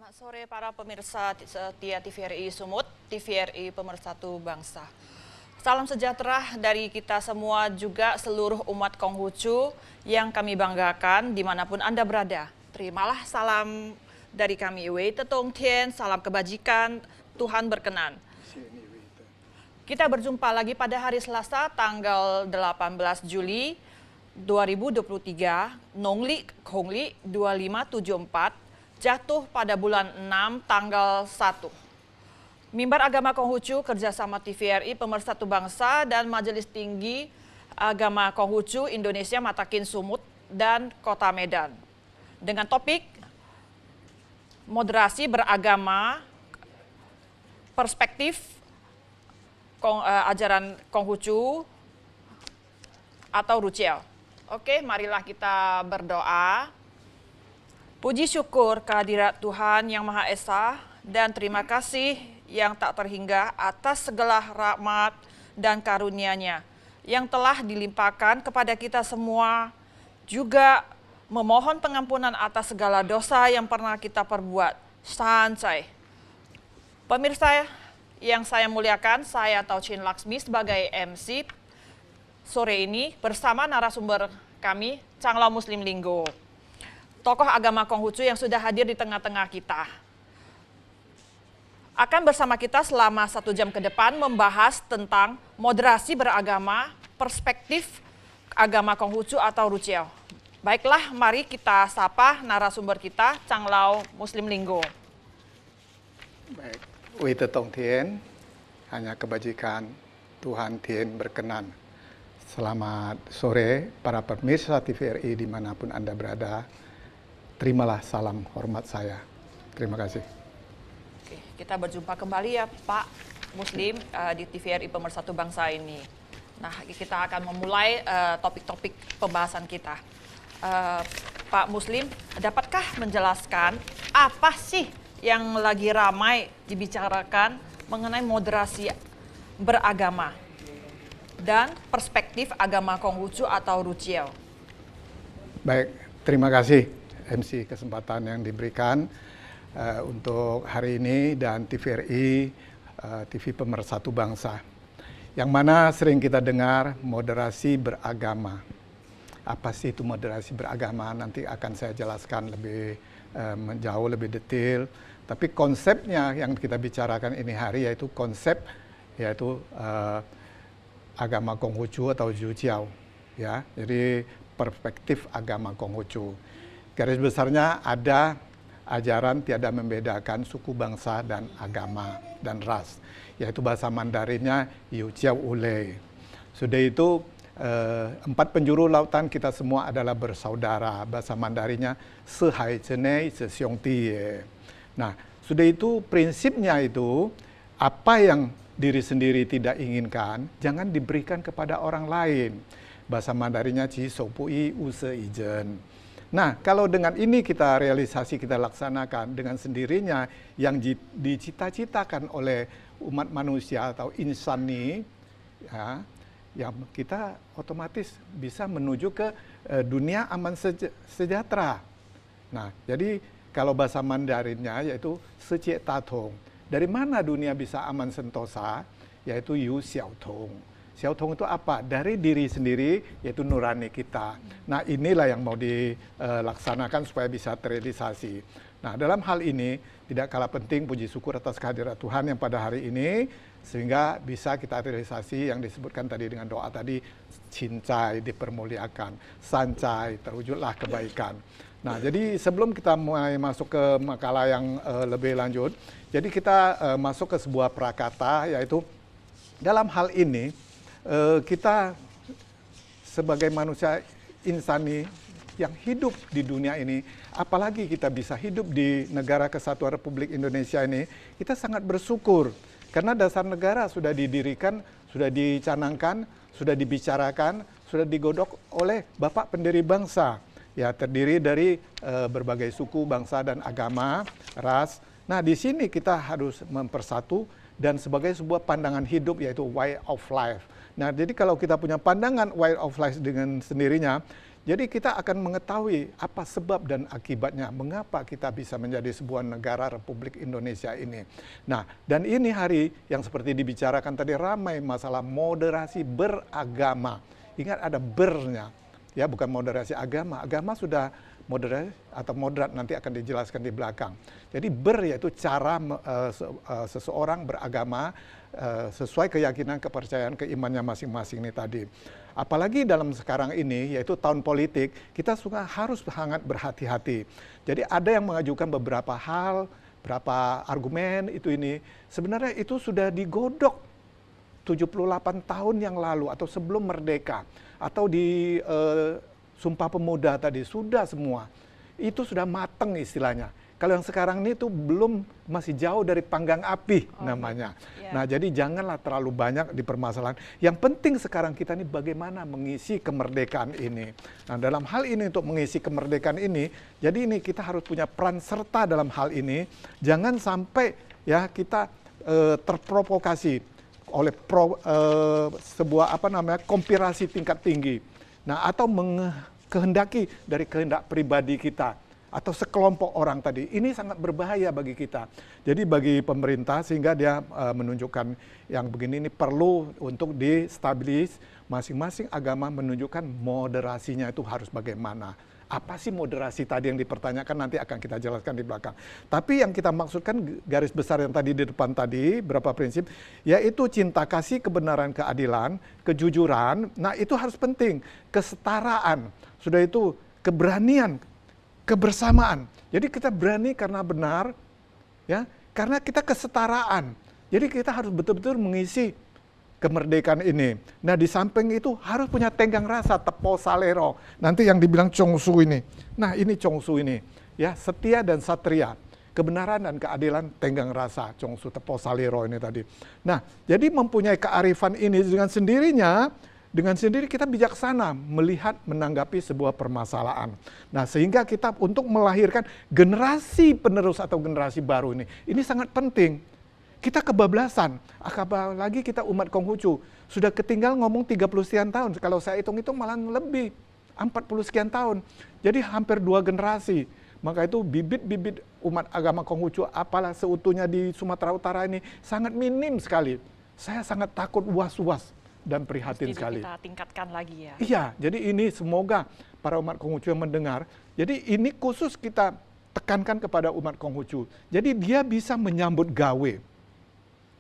Selamat sore para pemirsa setia TVRI Sumut, TVRI Pemersatu Bangsa. Salam sejahtera dari kita semua juga seluruh umat Konghucu yang kami banggakan dimanapun Anda berada. Terimalah salam dari kami, Wei Tetong Tien, salam kebajikan, Tuhan berkenan. Kita berjumpa lagi pada hari Selasa tanggal 18 Juli 2023, Nongli Kongli 2574, jatuh pada bulan 6 tanggal 1. Mimbar Agama Konghucu kerjasama TVRI Pemersatu Bangsa dan Majelis Tinggi Agama Konghucu Indonesia Matakin Sumut dan Kota Medan. Dengan topik moderasi beragama, perspektif ajaran Konghucu atau Ruciel. Oke, marilah kita berdoa. Puji syukur kehadirat Tuhan Yang Maha Esa dan terima kasih yang tak terhingga atas segala rahmat dan karunia-Nya yang telah dilimpahkan kepada kita semua, juga memohon pengampunan atas segala dosa yang pernah kita perbuat. Sancai. Pemirsa yang saya muliakan, saya Tauchin Laksmi sebagai MC sore ini bersama narasumber kami, Canglau Muslim Linggo, tokoh agama Konghucu yang sudah hadir di tengah-tengah kita. Akan bersama kita selama 1 jam ke depan membahas tentang moderasi beragama, perspektif agama Konghucu atau Ruciel. Baiklah, mari kita sapa narasumber kita, Canglau Muslim Linggo. Baik, Wei Tetong Tien, hanya kebajikan, Tuhan Tien berkenan. Selamat sore para pemirsa TVRI dimanapun Anda berada. Terimalah salam hormat saya. Terima kasih. Oke, kita berjumpa kembali ya Pak Muslim di TVRI Pemersatu Bangsa ini. Nah, kita akan memulai topik-topik pembahasan kita. Pak Muslim, dapatkah menjelaskan apa sih yang lagi ramai dibicarakan mengenai moderasi beragama dan perspektif agama Konghucu atau Ruciel? Baik, terima kasih MC kesempatan yang diberikan untuk hari ini dan TVRI TV Pemersatu Bangsa. Yang mana sering kita dengar moderasi beragama. Apa sih itu moderasi beragama? Nanti akan saya jelaskan lebih jauh lebih detail. Tapi konsepnya yang kita bicarakan ini hari yaitu konsep yaitu agama Konghucu atau Jujiao, ya. Jadi perspektif agama Konghucu. Garis besarnya ada ajaran tiada membedakan suku, bangsa, dan agama dan ras, yaitu bahasa Mandarinnya Yujiao Ulei. Sudah itu 4 penjuru lautan kita semua adalah bersaudara. Bahasa Mandarinnya Sehai Cenei Sesiong Tie. Nah, sudah itu prinsipnya itu apa yang diri sendiri tidak inginkan jangan diberikan kepada orang lain. Bahasa Mandarinnya Ji Soupui Use Ijen. Nah, kalau dengan ini kita realisasi, kita laksanakan dengan sendirinya yang dicita-citakan oleh umat manusia atau insani, ya, yang kita otomatis bisa menuju ke dunia aman sejahtera. Nah, jadi kalau bahasa Mandarinnya yaitu Secie Tatong. Dari mana dunia bisa aman sentosa? Yaitu Yu Xiao Tong. Xiao Tong itu apa? Dari diri sendiri, yaitu nurani kita. Nah, inilah yang mau dilaksanakan supaya bisa terrealisasi. Nah, dalam hal ini tidak kalah penting puji syukur atas kehadirat Tuhan yang pada hari ini, sehingga bisa kita realisasi yang disebutkan tadi dengan doa tadi, cincai dipermuliakan, sancai terwujudlah kebaikan. Nah, jadi sebelum kita mulai masuk ke makalah yang lebih lanjut, jadi kita masuk ke sebuah prakata, yaitu dalam hal ini, kita sebagai manusia insani yang hidup di dunia ini, apalagi kita bisa hidup di negara kesatuan Republik Indonesia ini, kita sangat bersyukur. Karena dasar negara sudah didirikan, sudah dicanangkan, sudah dibicarakan, sudah digodok oleh Bapak Pendiri Bangsa. Ya, terdiri dari berbagai suku, bangsa, dan agama, ras. Nah, di sini kita harus mempersatu dan sebagai sebuah pandangan hidup yaitu way of life. Nah, jadi kalau kita punya pandangan way of life dengan sendirinya, Jadi kita akan mengetahui apa sebab dan akibatnya, mengapa kita bisa menjadi sebuah negara Republik Indonesia ini. Nah, dan ini hari yang seperti dibicarakan tadi ramai masalah moderasi beragama. Ingat ada bernya, ya bukan moderasi agama. Agama sudah moderat atau moderat nanti akan dijelaskan di belakang. Jadi yaitu cara seseorang beragama sesuai keyakinan, kepercayaan, keimannya masing-masing ini tadi. Apalagi dalam sekarang ini yaitu tahun politik, kita harus sangat berhati-hati. Jadi ada yang mengajukan beberapa hal, beberapa argumen ini. Sebenarnya itu sudah digodok 78 tahun yang lalu atau sebelum merdeka atau di Sumpah Pemuda tadi sudah semua. Itu sudah mateng istilahnya. Kalau yang sekarang ini tuh masih jauh dari panggang api namanya. Yeah. Nah, jadi janganlah terlalu banyak di permasalahan. Yang penting sekarang kita ini bagaimana mengisi kemerdekaan ini. Nah, dalam hal ini untuk mengisi kemerdekaan ini, jadi ini kita harus punya peran serta dalam hal ini. Jangan sampai ya kita terprovokasi oleh sebuah konspirasi tingkat tinggi. Nah, atau kehendaki dari kehendak pribadi kita atau sekelompok orang tadi. Ini sangat berbahaya bagi kita. Jadi bagi pemerintah sehingga dia menunjukkan yang begini ini perlu untuk distabilis, masing-masing agama menunjukkan moderasinya itu harus bagaimana. Apa sih moderasi tadi yang dipertanyakan, nanti akan kita jelaskan di belakang. Tapi yang kita maksudkan garis besar yang tadi di depan tadi, berapa prinsip, yaitu cinta kasih, kebenaran, keadilan, kejujuran, nah itu harus penting. Kesetaraan, sudah itu keberanian, kebersamaan. Jadi kita berani karena benar, ya, karena kita kesetaraan. Jadi kita harus betul-betul mengisi kemerdekaan ini. Nah, di samping itu harus punya tenggang rasa, tepo salero. Nanti yang dibilang Chongsu ini. Nah, ini Chongsu ini, ya, setia dan satria. Kebenaran dan keadilan, tenggang rasa, Chongsu, tepo salero ini tadi. Nah, jadi mempunyai kearifan ini dengan sendirinya, dengan sendiri kita bijaksana melihat, menanggapi sebuah permasalahan. Nah, sehingga kita untuk melahirkan generasi penerus atau generasi baru ini sangat penting. Kita kebablasan, apalagi kita umat Konghucu, sudah ketinggal ngomong 30 sekian tahun, kalau saya hitung-hitung malah lebih, 40 sekian tahun. Jadi hampir 2 generasi. Maka itu bibit-bibit umat agama Konghucu, apalah seutuhnya di Sumatera Utara ini, sangat minim sekali. Saya sangat takut, was-was, dan prihatin sekali. Kita tingkatkan lagi ya. Iya, jadi ini semoga para umat Konghucu yang mendengar, jadi ini khusus kita tekankan kepada umat Konghucu. Jadi dia bisa menyambut gawe.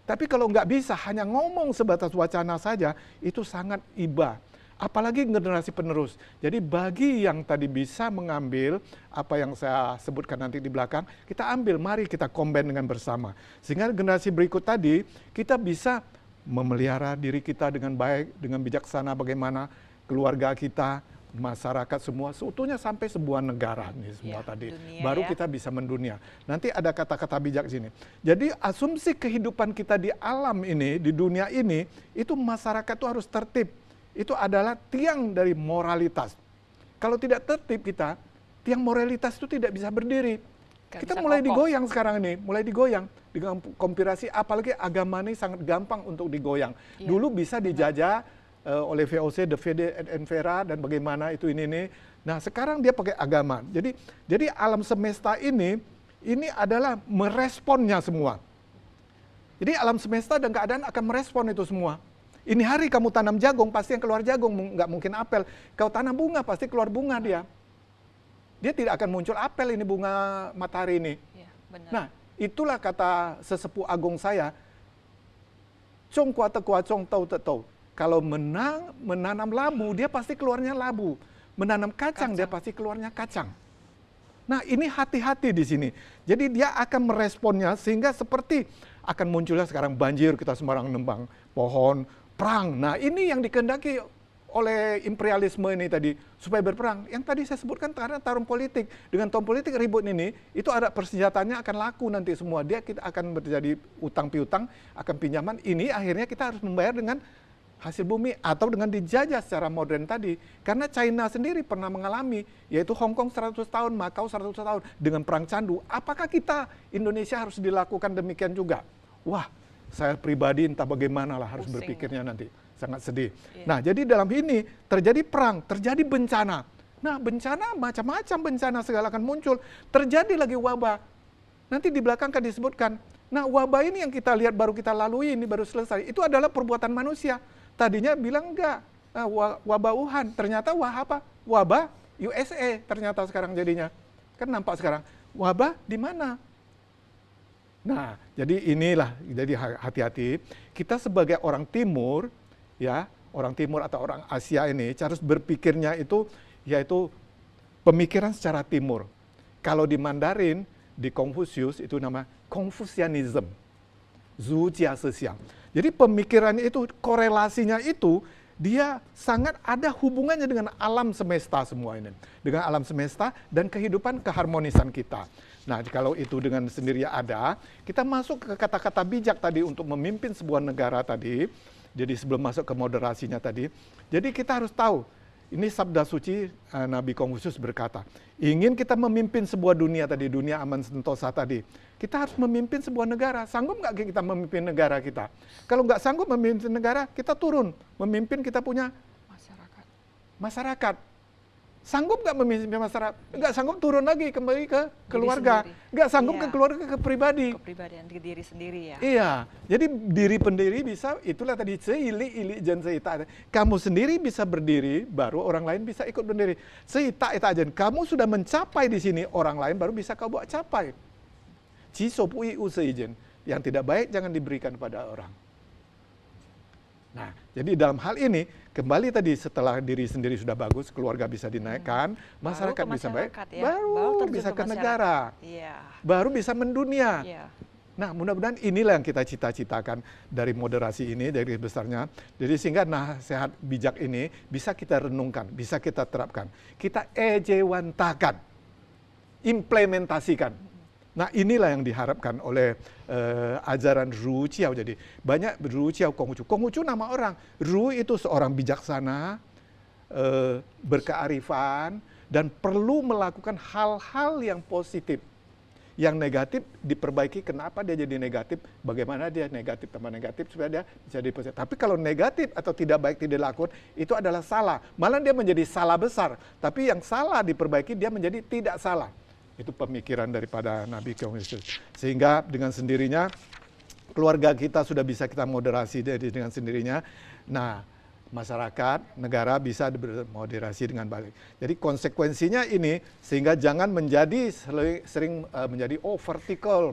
Tapi kalau nggak bisa, hanya ngomong sebatas wacana saja, itu sangat iba. Apalagi generasi penerus. Jadi bagi yang tadi bisa mengambil apa yang saya sebutkan nanti di belakang, kita ambil, mari kita combine dengan bersama. Sehingga generasi berikut tadi, kita bisa memelihara diri kita dengan baik, dengan bijaksana bagaimana keluarga kita, masyarakat semua, seutuhnya sampai sebuah negara nih semua tadi. Dunia, baru ya. kita bisa mendunia. Nanti ada kata-kata bijak sini. Jadi asumsi kehidupan kita di alam ini, di dunia ini, itu masyarakat itu harus tertib. Itu adalah tiang dari moralitas. Kalau tidak tertib kita, tiang moralitas itu tidak bisa berdiri. Kita mulai digoyang sekarang ini, mulai digoyang dengan konspirasi, apalagi agama ini sangat gampang untuk digoyang. Dulu bisa dijajah oleh VOC, DVD, Envera, dan bagaimana itu ini. Nah, sekarang dia pakai agama. Jadi alam semesta ini adalah meresponnya semua. Jadi alam semesta dan keadaan akan merespon itu semua. Ini hari kamu tanam jagung, pasti yang keluar jagung, nggak mungkin apel. Kau tanam bunga, pasti keluar bunga dia. Dia tidak akan muncul apel ini, bunga matahari ini. Ya, benar. Nah, itulah kata sesepuh agung saya, Cong kuat kuat cong tau tau. Kalau menanam labu, dia pasti keluarnya labu. Menanam kacang, dia pasti keluarnya kacang. Nah, ini hati-hati di sini. Jadi dia akan meresponnya sehingga seperti akan munculnya sekarang banjir, kita sembarang nembang pohon, perang. Nah, ini yang dikehendaki oleh imperialisme ini tadi, supaya berperang. Yang tadi saya sebutkan karena tarung politik. Dengan tahun politik ribut ini, itu ada persenjataannya akan laku nanti semua. Kita akan terjadi utang piutang, akan pinjaman. Ini akhirnya kita harus membayar dengan hasil bumi atau dengan dijajah secara modern tadi. Karena China sendiri pernah mengalami, yaitu Hong Kong 100 tahun, Macau 100 tahun dengan perang candu. Apakah kita Indonesia harus dilakukan demikian juga? Wah, saya pribadi entah bagaimana lah harus berpikirnya nanti. Sangat sedih. Nah, jadi dalam ini terjadi perang, terjadi bencana. Nah, bencana macam-macam bencana segala akan muncul. Terjadi lagi wabah. Nanti di belakang kan disebutkan. Nah, wabah ini yang kita lihat baru kita lalui, ini baru selesai. Itu adalah perbuatan manusia. Tadinya bilang enggak, wabah Wuhan. Ternyata wabah USA ternyata sekarang jadinya. Kan nampak sekarang. Wabah di mana? Nah, jadi inilah, jadi hati-hati. Kita sebagai orang timur, ya, orang timur atau orang Asia ini harus berpikirnya itu yaitu pemikiran secara timur. Kalau di Mandarin, di Confucius itu nama Confucianism. Zujia sesiang. Jadi pemikirannya itu, korelasinya itu, dia sangat ada hubungannya dengan alam semesta semua ini. Dengan alam semesta dan kehidupan keharmonisan kita. Nah, kalau itu dengan sendirinya ada, kita masuk ke kata-kata bijak tadi untuk memimpin sebuah negara tadi. Jadi sebelum masuk ke moderasinya tadi, jadi kita harus tahu, ini sabda suci Nabi Confucius berkata, ingin kita memimpin sebuah dunia tadi, dunia aman sentosa tadi, kita harus memimpin sebuah negara. Sanggup nggak kita memimpin negara kita? Kalau nggak sanggup memimpin negara, kita turun, memimpin kita punya masyarakat. Sanggup nggak memimpin masyarakat? Nggak sanggup, turun lagi kembali ke keluarga. Nggak sanggup ke keluarga, ke pribadi. Kepribadian diri sendiri ya. Iya, jadi diri pendiri bisa, itulah tadi seili jan seita. Kamu sendiri bisa berdiri, baru orang lain bisa ikut berdiri. Seita itu aja. Kamu sudah mencapai di sini, orang lain baru bisa kau bawa capai. Cisopui usaijen. Yang tidak baik jangan diberikan pada orang. Nah, jadi dalam hal ini, kembali tadi setelah diri sendiri sudah bagus, keluarga bisa dinaikkan, masyarakat bisa baik, ya. baru bisa ke negara, ya. baru bisa mendunia. Ya. Nah, mudah-mudahan inilah yang kita cita-citakan dari moderasi ini, dari besarnya. Jadi sehingga nasihat bijak ini bisa kita renungkan, bisa kita terapkan. Kita ejewantakan, implementasikan. Nah, inilah yang diharapkan oleh ajaran Ru Chiao. Jadi banyak Ru Chiao Konghucu. Konghucu nama orang. Ru itu seorang bijaksana, berkearifan, dan perlu melakukan hal-hal yang positif. Yang negatif diperbaiki, kenapa dia jadi negatif, bagaimana dia negatif tambah negatif supaya dia jadi positif. Tapi kalau negatif atau tidak baik tidak dilakukan, itu adalah salah. Malah dia menjadi salah besar. Tapi yang salah diperbaiki, dia menjadi tidak salah. Itu pemikiran daripada Nabi Confucius. Sehingga dengan sendirinya keluarga kita sudah bisa kita moderasi dengan sendirinya. Nah, masyarakat, negara bisa moderasi dengan baik. Jadi konsekuensinya ini sehingga jangan menjadi sering menjadi vertikal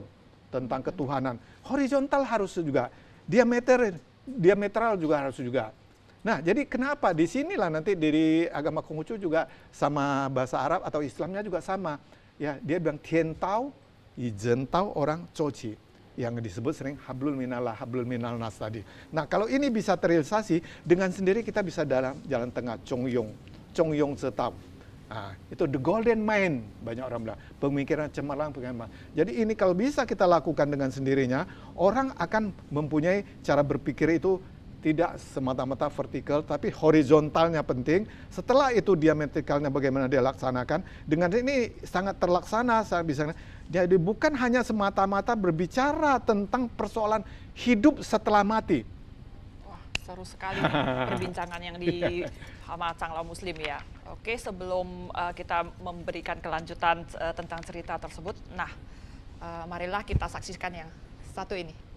tentang ketuhanan. Horizontal harus juga, diametral juga harus juga. Nah, jadi kenapa di sinilah nanti dari agama Konghucu juga sama bahasa Arab atau Islamnya juga sama. Ya, dia bilang tientau, ijentau orang coci, yang disebut sering hablul minal nas tadi. Nah, kalau ini bisa terrealisasi, dengan sendiri kita bisa dalam jalan tengah, congyong setau. Nah, itu the golden mind, banyak orang bilang, pemikiran cemerlang, Jadi ini kalau bisa kita lakukan dengan sendirinya, orang akan mempunyai cara berpikir itu tidak semata-mata vertikal, tapi horizontalnya penting. Setelah itu diametrikalnya bagaimana dia laksanakan. Dengan ini sangat terlaksana, saya bisa. Jadi bukan hanya semata-mata berbicara tentang persoalan hidup setelah mati. Wah, seru sekali perbincangan yang di sama Canglo Muslim ya. Oke, sebelum kita memberikan kelanjutan tentang cerita tersebut, nah, marilah kita saksikan yang satu ini.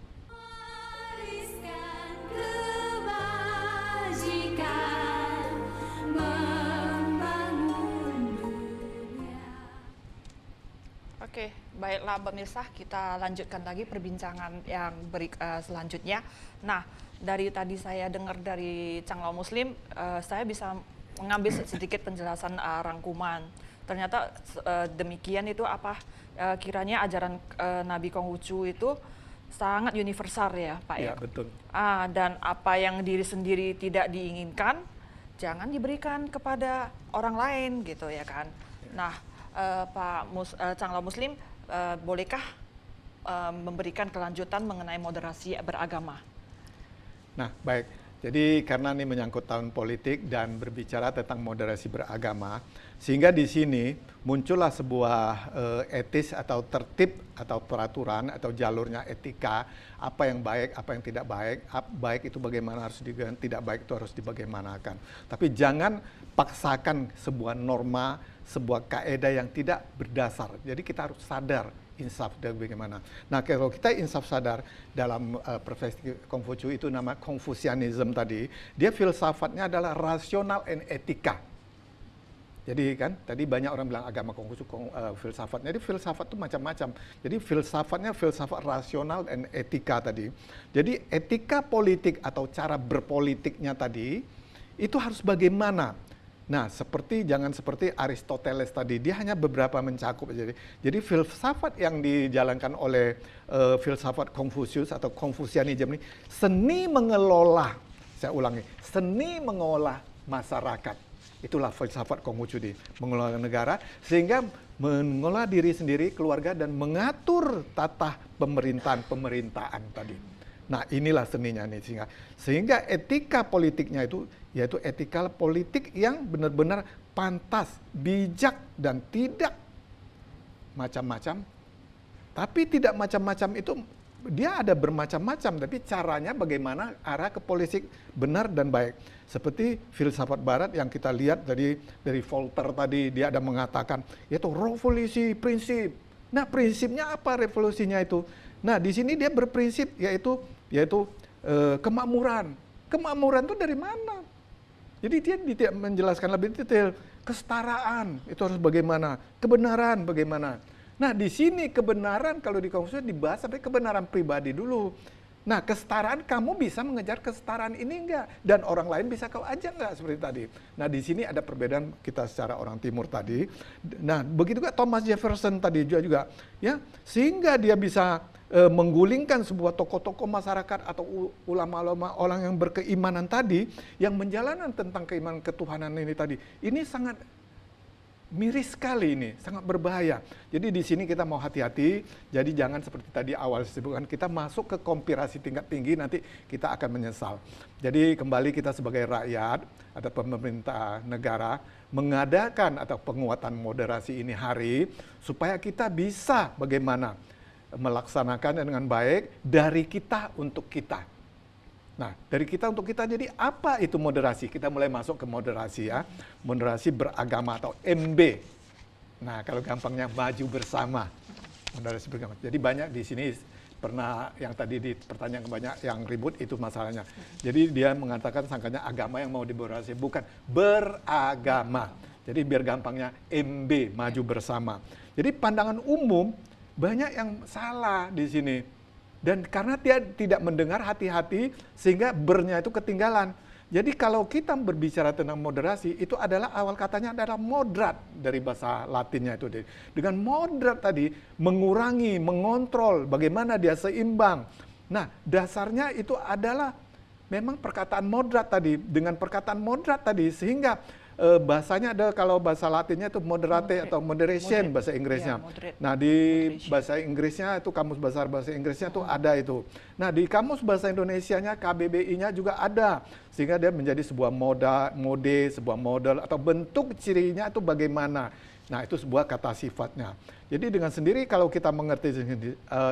Oke, baiklah pemirsa, kita lanjutkan lagi perbincangan yang selanjutnya. Nah, dari tadi saya dengar dari Canglo Muslim, saya bisa mengambil sedikit penjelasan rangkuman. Ternyata demikian itu apa kiranya ajaran Nabi Konghucu itu sangat universal ya, Pak ya. Ya, betul. Dan apa yang diri sendiri tidak diinginkan, jangan diberikan kepada orang lain gitu ya kan. Ya. Nah, Pak Canglo Muslim, bolehkah memberikan kelanjutan mengenai moderasi beragama? Nah, baik. Jadi karena ini menyangkut tahun politik dan berbicara tentang moderasi beragama, sehingga di sini muncullah sebuah etis atau tertib atau peraturan atau jalurnya etika, apa yang baik, apa yang tidak baik, baik itu bagaimana harus tidak baik itu harus dibagaimanakan. Tapi jangan paksakan sebuah norma, sebuah kaidah yang tidak berdasar. Jadi kita harus sadar insaf dan bagaimana. Nah, kalau kita insaf sadar dalam perspektif Konghucu itu nama Konfusianisme tadi, dia filsafatnya adalah rasional and etika. Jadi kan tadi banyak orang bilang agama Konghucu filsafatnya, jadi filsafat itu macam-macam. Jadi filsafatnya filsafat rasional dan etika tadi. Jadi etika politik atau cara berpolitiknya tadi itu harus bagaimana? Nah, jangan seperti Aristoteles tadi, dia hanya beberapa mencakup. Jadi filsafat yang dijalankan oleh filsafat Konfusius atau Konfusianisme ini seni mengelola, saya ulangi, seni mengelola masyarakat. Itulah filsafat Konghucu di mengelola negara, sehingga mengelola diri sendiri, keluarga, dan mengatur tata pemerintahan tadi. Nah, inilah seninya nih, sehingga etika politiknya itu yaitu etika politik yang benar-benar pantas, bijak, dan tidak macam-macam. Tapi tidak macam-macam itu dia ada bermacam-macam, tapi caranya bagaimana arah ke politik benar dan baik. Seperti filsafat barat yang kita lihat dari Voltaire tadi, dia ada mengatakan yaitu revolusi prinsip. Nah, prinsipnya apa revolusinya itu? Nah, di sini dia berprinsip yaitu kemakmuran. Kemakmuran itu dari mana? Jadi dia tidak menjelaskan lebih detail. Kesetaraan itu harus bagaimana? Kebenaran bagaimana? Nah, di sini kebenaran kalau di Konfusius dibahas sampai kebenaran pribadi dulu. Nah, kesetaraan kamu bisa mengejar kesetaraan ini enggak? Dan orang lain bisa kau ajak enggak seperti tadi? Nah, di sini ada perbedaan kita secara orang timur tadi. Nah, begitu juga Thomas Jefferson tadi juga ya, sehingga dia bisa menggulingkan sebuah tokoh-tokoh masyarakat atau ulama-ulama orang yang berkeimanan tadi yang menjalankan tentang keimanan ketuhanan ini tadi. Ini sangat miris sekali ini, sangat berbahaya. Jadi di sini kita mau hati-hati, jadi jangan seperti tadi awal disebutkan, kita masuk ke konspirasi tingkat tinggi, nanti kita akan menyesal. Jadi kembali kita sebagai rakyat atau pemerintah negara, mengadakan atau penguatan moderasi ini hari, supaya kita bisa bagaimana melaksanakan dengan baik dari kita untuk kita. Nah, dari kita untuk kita, jadi apa itu moderasi? Kita mulai masuk ke moderasi ya. Moderasi beragama atau MB. Nah, kalau gampangnya maju bersama. Moderasi beragama. Jadi banyak di sini pernah yang tadi di pertanyaan banyak yang ribut itu masalahnya. Jadi dia mengatakan sangkanya agama yang mau diborasi, bukan beragama. Jadi biar gampangnya MB, maju bersama. Jadi pandangan umum banyak yang salah di sini. Dan karena dia tidak mendengar hati-hati sehingga bernya itu ketinggalan. Jadi kalau kita berbicara tentang moderasi, itu adalah awal katanya adalah moderat dari bahasa Latinnya itu. Dengan moderat tadi mengurangi, mengontrol bagaimana dia seimbang. Nah, dasarnya itu adalah memang perkataan moderat tadi. Dengan perkataan moderat tadi sehingga bahasanya ada, kalau bahasa Latinnya itu moderate atau moderation bahasa Inggrisnya. Ya, nah, di bahasa Inggrisnya itu kamus besar bahasa Inggrisnya itu ada itu. Nah, di kamus bahasa Indonesianya KBBI-nya juga ada. Sehingga dia menjadi sebuah sebuah model atau bentuk cirinya itu bagaimana. Nah, itu sebuah kata sifatnya. Jadi dengan sendiri kalau kita mengerti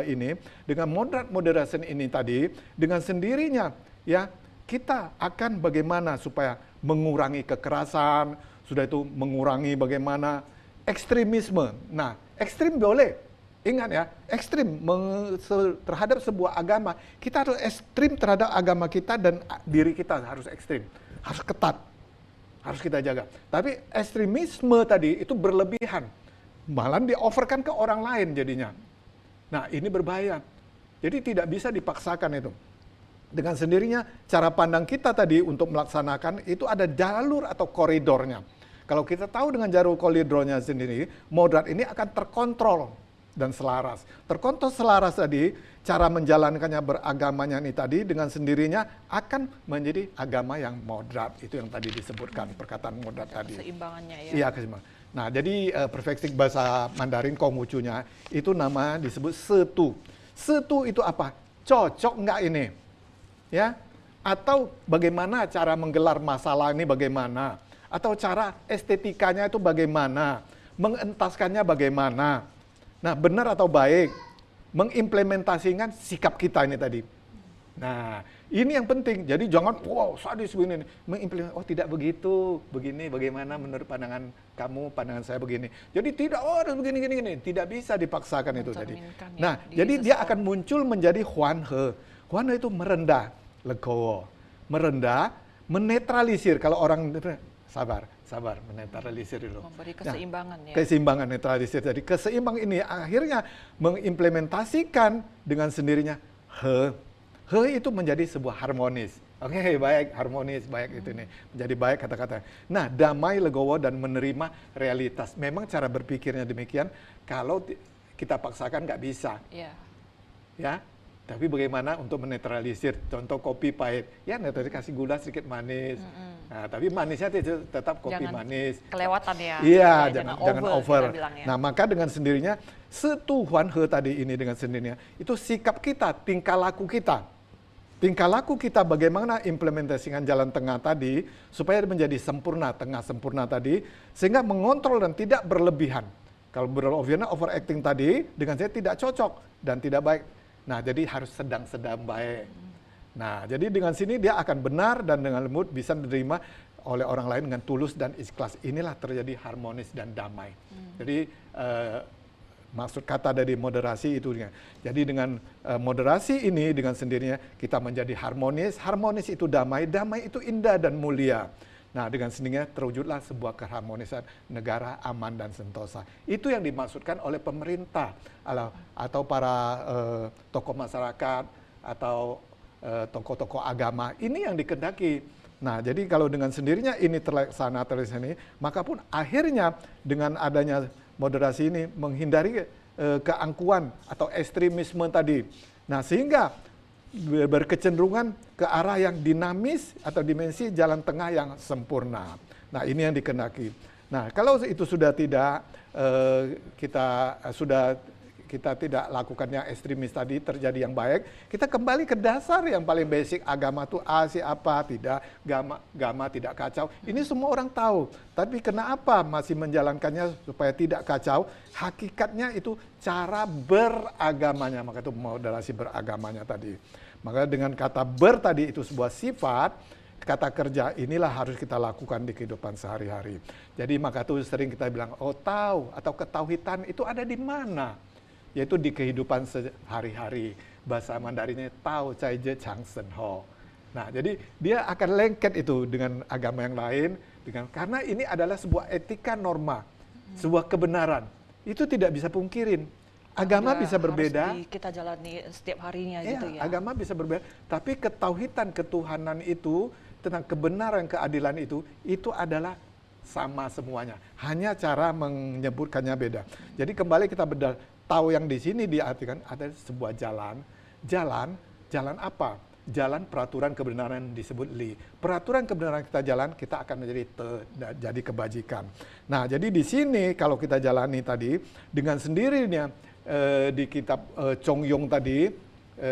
ini dengan moderation ini tadi, dengan sendirinya ya kita akan bagaimana supaya mengurangi kekerasan, sudah itu mengurangi bagaimana ekstremisme. Nah, ekstrim boleh, ingat ya, ekstrim terhadap sebuah agama, kita harus ekstrim terhadap agama kita dan diri kita harus ekstrim, harus ketat, harus kita jaga. Tapi ekstremisme tadi itu berlebihan, malah di-offerkan ke orang lain jadinya. Nah, ini berbahaya, jadi tidak bisa dipaksakan itu. Dengan sendirinya cara pandang kita tadi untuk melaksanakan itu ada jalur atau koridornya. Kalau kita tahu dengan jalur koridornya sendiri, moderat ini akan terkontrol dan selaras. Terkontrol selaras tadi, cara menjalankannya beragamanya ini tadi dengan sendirinya akan menjadi agama yang moderat. Itu yang tadi disebutkan, perkataan moderat tadi. Keseimbangannya ya. Iya, keseimbangan. Nah, jadi perspektif bahasa Mandarin Konghucunya itu nama disebut setu. Setu itu apa? Cocok nggak ini? Ya, Atau bagaimana cara menggelar masalah ini bagaimana? Atau cara estetikanya itu bagaimana? Mengentaskannya bagaimana? Nah, benar atau baik? Mengimplementasikan sikap kita ini tadi. Nah, ini yang penting. Jadi jangan, wow, sadis begini. Mengimplementasi, oh tidak begitu, begini, bagaimana menurut pandangan kamu, pandangan saya begini. Jadi tidak, oh harus begini, gini. Tidak bisa dipaksakan itu tadi. Nah, jadi dia akan muncul menjadi Huan He. Huan He itu merendah, legowo. Merendah, menetralisir. Kalau orang, sabar, menetralisir dulu. Memberi keseimbangan ya. Keseimbangan, netralisir. Jadi keseimbangan ini akhirnya mengimplementasikan dengan sendirinya He. He itu menjadi sebuah harmonis. Oke, baik, harmonis, baik itu nih. Menjadi baik kata-kata. Nah, damai, legowo, dan menerima realitas. Memang cara berpikirnya demikian, kalau kita paksakan nggak bisa. Iya. Ya, tapi bagaimana untuk menetralisir? Contoh kopi pahit. Ya, nanti kasih gula sedikit manis. Nah, tapi manisnya tetap kopi Jangan manis. kelewatan ya. Iya, Ya, jangan over. kita bilang ya. Nah, maka dengan sendirinya, setuhuan He tadi ini dengan sendirinya, itu sikap kita, tingkah laku kita. Tingkah laku kita bagaimana implementasikan jalan tengah tadi, supaya menjadi sempurna, tengah sempurna tadi, sehingga mengontrol dan tidak berlebihan. Kalau berlebihan, overacting tadi, dengan saya tidak cocok dan tidak baik. Nah, jadi harus sedang-sedang baik. Nah, jadi dengan sini dia akan benar dan dengan lembut bisa diterima oleh orang lain dengan tulus dan ikhlas. Inilah terjadi harmonis dan damai. Jadi maksud kata dari moderasi itu. Jadi dengan moderasi ini dengan sendirinya kita menjadi harmonis. Harmonis itu damai, damai itu indah dan mulia. Nah, dengan sendirinya terwujudlah sebuah keharmonisan negara aman dan sentosa. Itu yang dimaksudkan oleh pemerintah atau para tokoh masyarakat atau tokoh-tokoh agama. Ini yang dikehendaki. Nah, jadi kalau dengan sendirinya ini terlaksana ini, maka pun akhirnya dengan adanya moderasi ini menghindari keangkuhan atau ekstremisme tadi. Nah, sehingga berkecenderungan ke arah yang dinamis atau dimensi jalan tengah yang sempurna. Nah, ini yang dikehendaki. Nah, kalau itu sudah tidak kita tidak lakukan yang ekstremis tadi, terjadi yang baik, kita kembali ke dasar yang paling basic, agama itu apa, tidak, agama tidak kacau. Ini semua orang tahu, tapi kenapa masih menjalankannya supaya tidak kacau? Hakikatnya itu cara beragamanya, maka itu moderasi beragamanya tadi. Maka dengan kata tadi itu sebuah sifat, kata kerja inilah harus kita lakukan di kehidupan sehari-hari. Jadi maka itu sering kita bilang, oh tahu atau ketauhidan itu ada di mana? Yaitu di kehidupan sehari-hari. Bahasa Mandarinnya Tao Cai Je Chang Sen Ho. Nah, jadi dia akan lengket itu dengan agama yang lain, karena ini adalah sebuah etika norma, sebuah kebenaran. Itu tidak bisa pungkirin. Agama bisa berbeda. Kita jalani setiap harinya Ya, gitu ya. agama bisa berbeda, tapi ketauhidan, ketuhanan itu, tentang kebenaran, keadilan itu adalah sama semuanya. Hanya cara menyebutkannya beda. Jadi kembali kita tahu yang di sini diartikan ada sebuah jalan. Jalan apa? Jalan peraturan kebenaran disebut li. Peraturan kebenaran kita jalan, kita akan jadi kebajikan. Nah, jadi di sini kalau kita jalani tadi dengan sendirinya di kitab Chong Yong tadi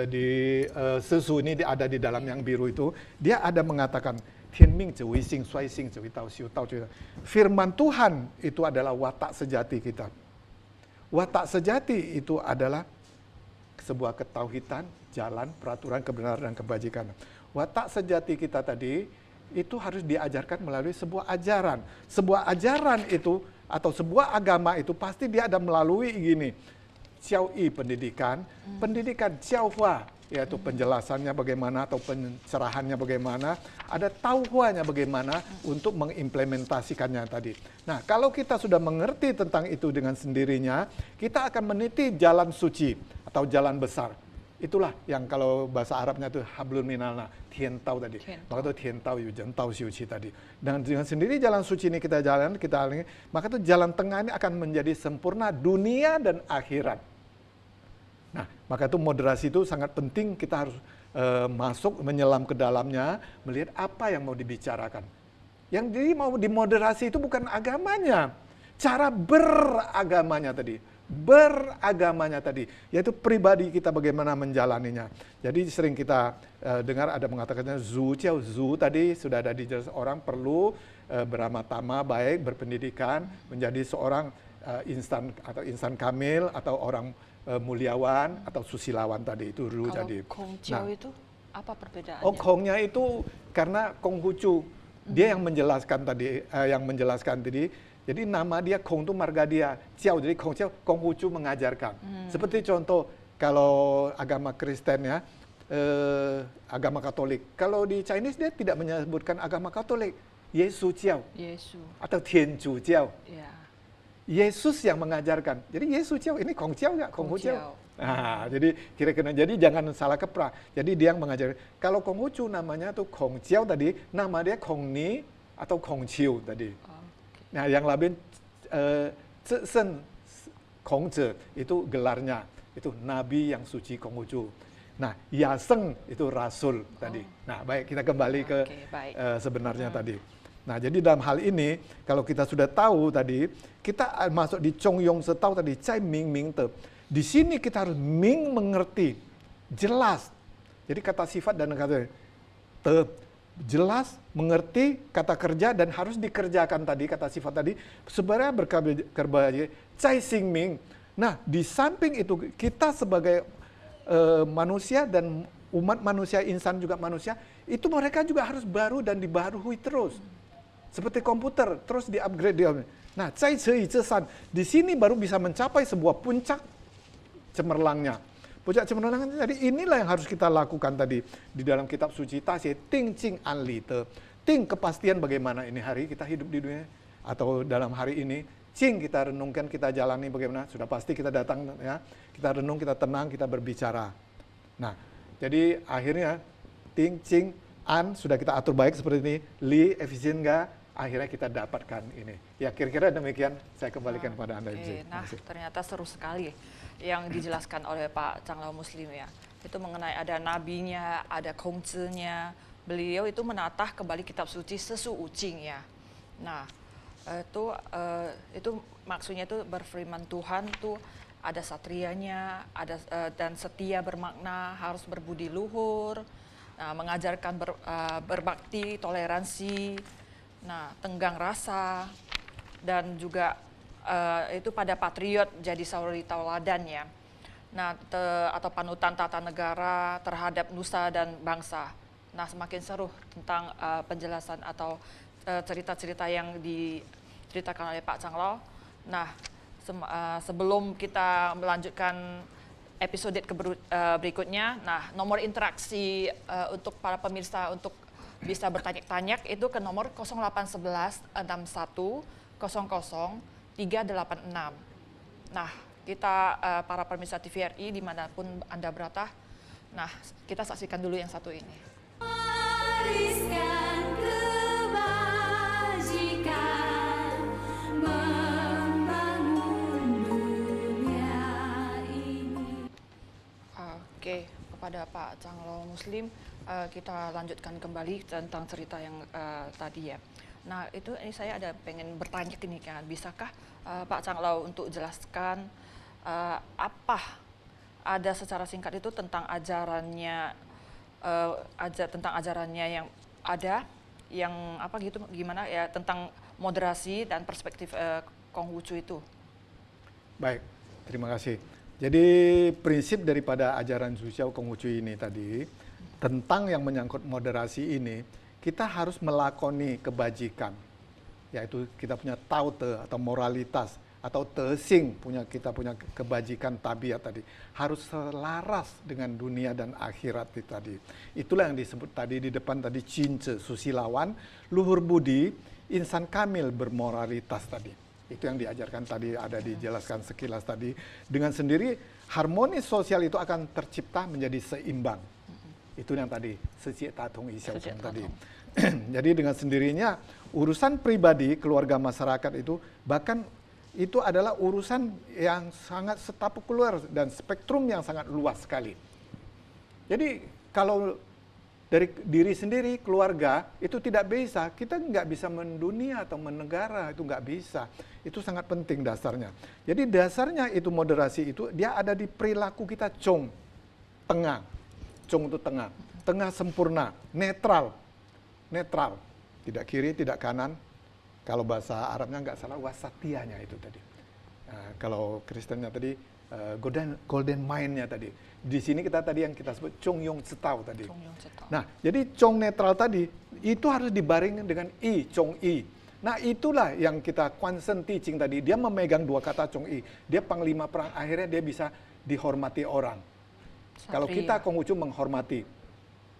di Sesu ini ada di dalam yang biru itu, dia ada mengatakan firman Tuhan itu adalah watak sejati kita. Watak sejati itu adalah sebuah ketauhidan, jalan, peraturan, kebenaran, dan kebajikan. Watak sejati kita tadi itu harus diajarkan melalui sebuah ajaran. Sebuah ajaran itu atau sebuah agama itu pasti dia ada melalui gini. Xiao Yi pendidikan, pendidikan Xiao Hua yaitu penjelasannya bagaimana atau pencerahannya bagaimana, ada tauhuanya bagaimana untuk mengimplementasikannya tadi. Nah, kalau kita sudah mengerti tentang itu dengan sendirinya, kita akan meniti jalan suci atau jalan besar. Itulah yang kalau bahasa Arabnya itu hablum minallah, tian tau tadi. Maka itu tian tau yu jen tau xiu qi tadi. Dan dengan sendiri jalan suci ini kita jalan, maka itu jalan tengah ini akan menjadi sempurna dunia dan akhirat. Nah, maka itu moderasi itu sangat penting, kita harus masuk, menyelam ke dalamnya, melihat apa yang mau dibicarakan. Yang jadi mau dimoderasi itu bukan agamanya, cara beragamanya tadi. beragamanya tadi, yaitu pribadi kita bagaimana menjalaninya. Jadi sering kita dengar ada mengatakannya zu tadi sudah ada dijelaskan, orang perlu beramal tama baik, berpendidikan, menjadi seorang insan kamil atau orang muliawan atau susilawan tadi, itu ru jadi. Kongjiao itu apa perbedaannya? Oh, Kongnya itu karena Konghucu, dia yang menjelaskan tadi, jadi nama dia Kong itu marga dia, Jiao jadi Konghucu mengajarkan. Seperti contoh kalau agama Kristen ya, agama Katolik. Kalau di Chinese dia tidak menyebutkan agama Katolik, Yesus Jiao atau Tianju Jiao. Ya. Yesus yang mengajarkan. Jadi Yesus Jiao ini Kong Jiao nggak? Konghucu. Nah, jadi kira-kira jadi jangan salah kaprah. Jadi dia yang mengajar. Kalau Konghucu namanya tuh Kong Jiao tadi, nama dia Kong Ni atau Kong Chiu tadi. Nah, yang lain Sen Kong Zhe itu gelarnya, itu nabi yang suci Konghucu. Nah, Yaseng itu rasul tadi. Nah, baik kita kembali ke sebenarnya tadi. Nah, jadi dalam hal ini kalau kita sudah tahu tadi, kita masuk di Chong Yong Setau tadi, Cai Ming Ming Te. Di sini kita harus Ming mengerti, jelas. Jadi kata sifat dan kata te, jelas, mengerti, kata kerja dan harus dikerjakan tadi, kata sifat tadi, sebenarnya berkebahagiaan, Cai Sing Ming. Nah, di samping itu kita sebagai manusia dan umat manusia, insan juga manusia, itu mereka juga harus baru dan dibaharui terus. Seperti komputer, terus di-upgrade dia. Nah, Cai Cei Cesan, di sini baru bisa mencapai sebuah puncak cemerlangnya. Puncak cemerlangnya, jadi inilah yang harus kita lakukan tadi di dalam kitab suci Tasye, Ting Cing An Li Te. Ting kepastian bagaimana ini hari kita hidup di dunia atau dalam hari ini. Cing kita renungkan, kita jalani bagaimana, sudah pasti kita datang ya. Kita renung, kita tenang, kita berbicara. Nah, jadi akhirnya Ting Cing An sudah kita atur baik seperti ini, Li efisien enggak? Akhirnya kita dapatkan ini. Ya kira-kira demikian saya kembalikan kepada Anda. Nah, ternyata seru sekali yang dijelaskan oleh Pak Changlao Muslim ya. Itu mengenai ada nabinya, ada kongzinya. Beliau itu menatah kembali kitab suci Sesu Ucing ya. Nah, itu maksudnya itu berfirman Tuhan itu ada satrianya, ada dan setia bermakna harus berbudi luhur, mengajarkan berbakti, toleransi, nah tenggang rasa, dan juga itu pada patriot jadi sauri tauladan ya. Nah, atau panutan tata negara terhadap nusa dan bangsa. Nah, semakin seru tentang penjelasan atau cerita-cerita yang diceritakan oleh Pak Changlao. Nah, sebelum kita melanjutkan episode berikutnya, nah nomor interaksi untuk para pemirsa untuk bisa bertanya-tanya itu ke nomor 0811 61 00 386. Nah, kita para pemirsa TVRI dimanapun Anda berada, nah kita saksikan dulu yang satu ini. Wariskan kebajikan, membangun dunia ini. Oke, kepada Pak Changlao Muslim, kita lanjutkan kembali tentang cerita yang tadi ya. Nah, ini saya ada pengen bertanya ini kan, bisakah Pak Changlao untuk jelaskan apa ada secara singkat itu tentang ajarannya, tentang ajarannya yang ada, yang apa gitu, gimana ya, tentang moderasi dan perspektif Konghucu itu? Baik, terima kasih. Jadi prinsip daripada ajaran Zuxiao Konghucu ini tadi, tentang yang menyangkut moderasi ini, kita harus melakoni kebajikan, yaitu kita punya taute atau moralitas, atau tesing, kita punya kebajikan tabiat tadi, harus selaras dengan dunia dan akhirat itu tadi. Itulah yang disebut tadi di depan tadi, cince, susilawan, luhur budi, insan kamil bermoralitas tadi. Itu yang diajarkan tadi, ada dijelaskan sekilas tadi. Dengan sendiri harmonis sosial itu akan tercipta menjadi seimbang. Itu yang tadi, secitatung isiatung tadi. Jadi dengan sendirinya urusan pribadi, keluarga, masyarakat itu bahkan itu adalah urusan yang sangat spektakuler dan spektrum yang sangat luas sekali. Jadi kalau dari diri sendiri, keluarga, itu tidak bisa. Kita nggak bisa mendunia atau menegara, itu nggak bisa. Itu sangat penting dasarnya. Jadi dasarnya itu moderasi itu, dia ada di perilaku kita cong, tengah. Cong itu tengah. Tengah sempurna, netral. Netral. Tidak kiri, tidak kanan. Kalau bahasa Arabnya nggak salah, wasatiyanya itu tadi. Nah, kalau Kristennya tadi, golden mind-nya tadi. Di sini kita tadi yang kita sebut Chong Yong Setau tadi. Nah, jadi Chong netral tadi itu harus dibaringkan dengan I, Chong I. Nah, itulah yang kita consent teaching tadi. Dia memegang dua kata Chong I. Dia panglima perang, akhirnya dia bisa dihormati orang. Kalau kita Konghucu menghormati.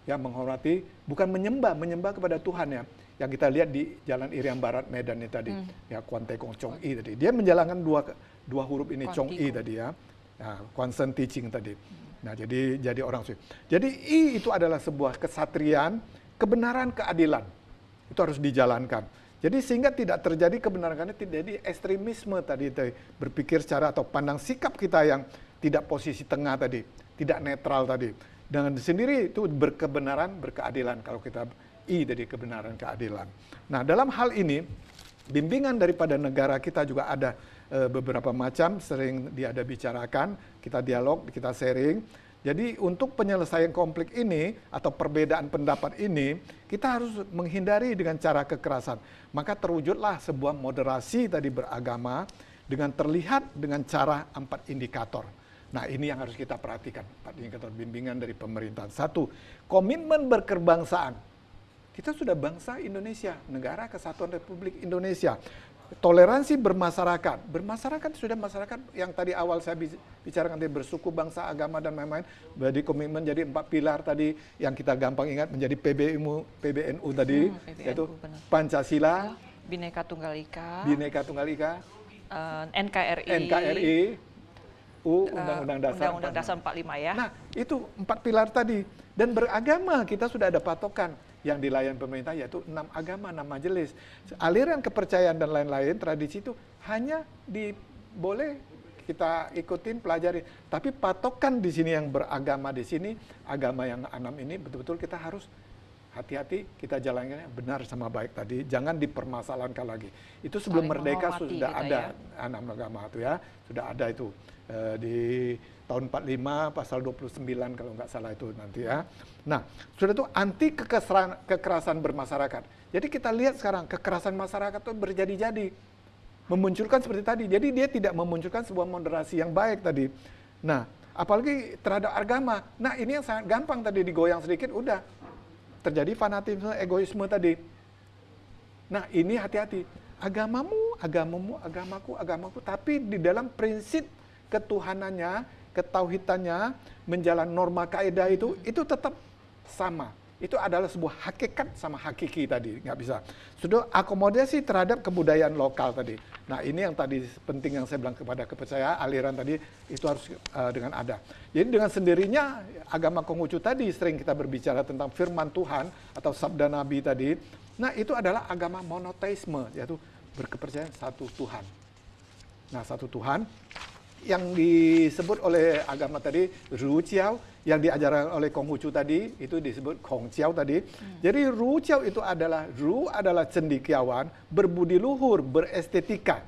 Ya, menghormati bukan menyembah kepada Tuhan ya. Yang kita lihat di Jalan Irian Barat Medan ini tadi. Ya, Kwan Tekong Chong I tadi. Dia menjalankan dua huruf ini Chong I tadi ya. Nah, consent teaching tadi. Nah, jadi orang suci. Jadi I itu adalah sebuah kesatrian, kebenaran, keadilan. Itu harus dijalankan. Jadi sehingga tidak terjadi kebenaran, karena tidak jadi ekstremisme tadi, berpikir secara atau pandang sikap kita yang tidak posisi tengah tadi, tidak netral tadi. Dengan sendiri itu berkebenaran, berkeadilan. Kalau kita I tadi kebenaran, keadilan. Nah, dalam hal ini bimbingan daripada negara kita juga ada beberapa macam, sering ada bicarakan, kita dialog, kita sharing. Jadi untuk penyelesaian konflik ini atau perbedaan pendapat ini, kita harus menghindari dengan cara kekerasan. Maka terwujudlah sebuah moderasi tadi beragama dengan terlihat dengan cara 4 indikator. Nah, ini yang harus kita perhatikan, 4 indikator bimbingan dari pemerintahan. 1, komitmen berkebangsaan. Kita sudah bangsa Indonesia, Negara Kesatuan Republik Indonesia. Toleransi bermasyarakat. Bermasyarakat sudah masyarakat yang tadi awal saya bicarakan tadi, bersuku, bangsa, agama, dan lain-lain. Jadi komitmen jadi 4 pilar tadi yang kita gampang ingat menjadi PBNU tadi, yaitu benar. Pancasila, Bhinneka Tunggal Ika, NKRI, Undang-Undang Dasar 45 ya. Nah, itu 4 pilar tadi. Dan beragama kita sudah ada patokan yang dilayan pemerintah, yaitu 6 agama, 6 majelis. Aliran kepercayaan dan lain-lain, tradisi itu hanya boleh kita ikutin, pelajari. Tapi patokan di sini yang beragama di sini, agama yang 6 ini betul-betul kita harus hati-hati, kita jalannya benar sama baik tadi. Jangan dipermasalahkan lagi. Itu sebelum Saling merdeka menghormati sudah kita ada ya. 6 agama itu ya, sudah ada itu. Di tahun 45 pasal 29 kalau nggak salah itu nanti ya. Nah, sudah itu anti kekerasan bermasyarakat. Jadi kita lihat sekarang kekerasan masyarakat itu berjadi-jadi. Memunculkan seperti tadi. Jadi dia tidak memunculkan sebuah moderasi yang baik tadi. Nah, apalagi terhadap agama. Nah, ini yang sangat gampang tadi digoyang sedikit udah terjadi fanatisme, egoisme tadi. Nah, ini hati-hati. Agamamu, agamaku, tapi di dalam prinsip ketuhanannya, ketauhidannya, menjalan norma kaidah itu tetap sama. Itu adalah sebuah hakikat sama hakiki tadi, nggak bisa. Sudah akomodasi terhadap kebudayaan lokal tadi. Nah, ini yang tadi penting yang saya bilang kepada kepercayaan, aliran tadi itu harus dengan ada. Jadi dengan sendirinya agama Konghucu tadi sering kita berbicara tentang firman Tuhan atau sabda Nabi tadi. Nah, itu adalah agama monoteisme, yaitu berkepercayaan satu Tuhan. Nah, satu Tuhan yang disebut oleh agama tadi Ru Chiao, yang diajarkan oleh Konghucu tadi itu disebut Kong Chiao tadi. Jadi Ru Chiao itu adalah cendekiawan, berbudi luhur, berestetika,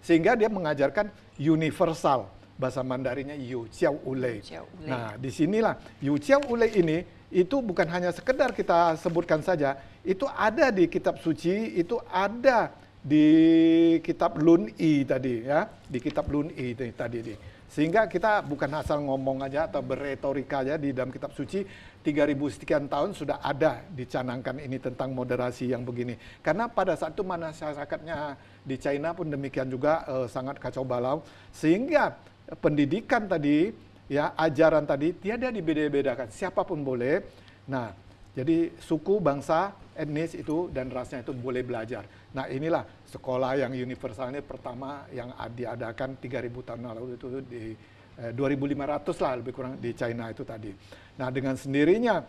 sehingga dia mengajarkan universal. Bahasa Mandarinnya Yu Chiao Ulei. Nah, disinilah Yu Chiao Ulei ini itu bukan hanya sekedar kita sebutkan saja, itu ada di kitab suci, itu ada di kitab Lun I tadi ya, di kitab Lun I tadi. Sehingga kita bukan asal ngomong aja atau berretorika aja, di dalam kitab suci 3000 sekian tahun sudah ada dicanangkan ini tentang moderasi yang begini. Karena pada saat itu masyarakatnya di China pun demikian juga sangat kacau balau, sehingga pendidikan tadi ya, ajaran tadi tiada dibeda-bedakan, siapapun boleh. Nah, jadi suku, bangsa, etnis itu dan rasnya itu boleh belajar. Nah, inilah sekolah yang universal ini pertama yang diadakan 3000 tahun lalu itu di 2500 lah lebih kurang di China itu tadi. Nah, dengan sendirinya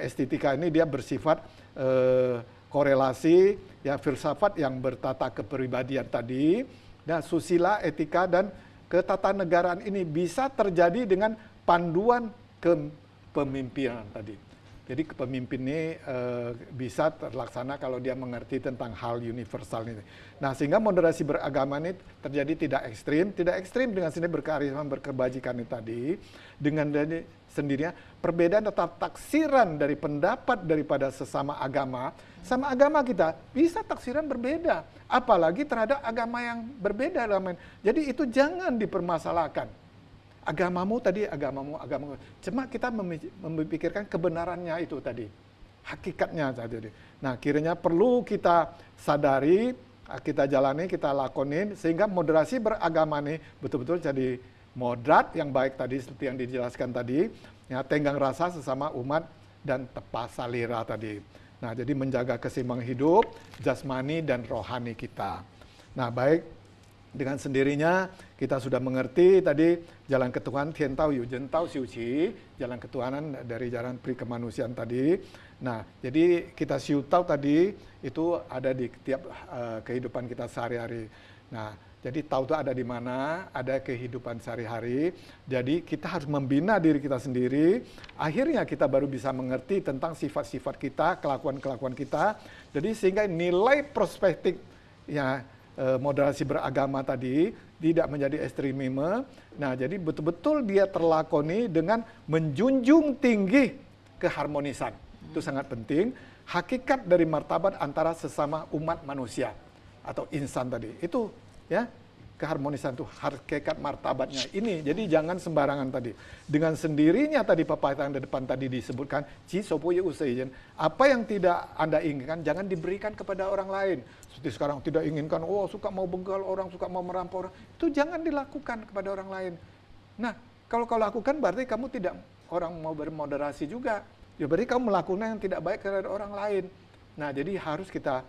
estetika ini dia bersifat korelasi ya, filsafat yang bertata kepribadian tadi, dan susila, etika, dan ketatanegaraan ini bisa terjadi dengan panduan kepemimpinan tadi. Jadi kepemimpin ini bisa terlaksana kalau dia mengerti tentang hal universal ini. Nah, sehingga moderasi beragama ini terjadi tidak ekstrim dengan sini berkearifan, berkebajikan ini tadi, dengan dari sendirinya perbedaan atau taksiran dari pendapat daripada sesama agama, sama agama kita bisa taksiran berbeda, apalagi terhadap agama yang berbeda. Jadi itu jangan dipermasalahkan. Agamamu tadi, agamamu. Cuma kita memikirkan kebenarannya itu tadi. Hakikatnya tadi. Nah, kiranya perlu kita sadari, kita jalani, kita lakonin, sehingga moderasi beragama ini betul-betul jadi moderat yang baik tadi, seperti yang dijelaskan tadi, ya, tenggang rasa sesama umat, dan tepat salira tadi. Nah, jadi menjaga keseimbangan hidup, jasmani dan rohani kita. Nah, baik. Dengan sendirinya kita sudah mengerti tadi jalan ketuhanan Tian Tao Yu Zhen Tao Xiu Qi, jalan ketuhanan dari jalan pri kemanusiaan tadi. Nah, jadi kita Xiu Tao tadi itu ada di tiap kehidupan kita sehari-hari. Nah, jadi tahu itu ada di mana, ada kehidupan sehari-hari. Jadi kita harus membina diri kita sendiri. Akhirnya kita baru bisa mengerti tentang sifat-sifat kita, kelakuan-kelakuan kita. Jadi sehingga nilai perspektif ya moderasi beragama tadi tidak menjadi ekstremisme. Nah, jadi betul-betul dia terlakoni dengan menjunjung tinggi keharmonisan. Itu sangat penting. Hakikat dari martabat antara sesama umat manusia atau insan tadi. Itu ya, keharmonisan itu hakikat martabatnya ini. Jadi jangan sembarangan tadi. Dengan sendirinya tadi pepatah yang di depan tadi disebutkan, apa yang tidak Anda inginkan jangan diberikan kepada orang lain. Seperti sekarang tidak inginkan, suka mau begal orang, suka mau merampok orang. Itu jangan dilakukan kepada orang lain. Nah, kalau kau lakukan berarti kamu tidak orang mau bermoderasi juga. Ya berarti kamu melakukan yang tidak baik kepada orang lain. Nah, jadi harus kita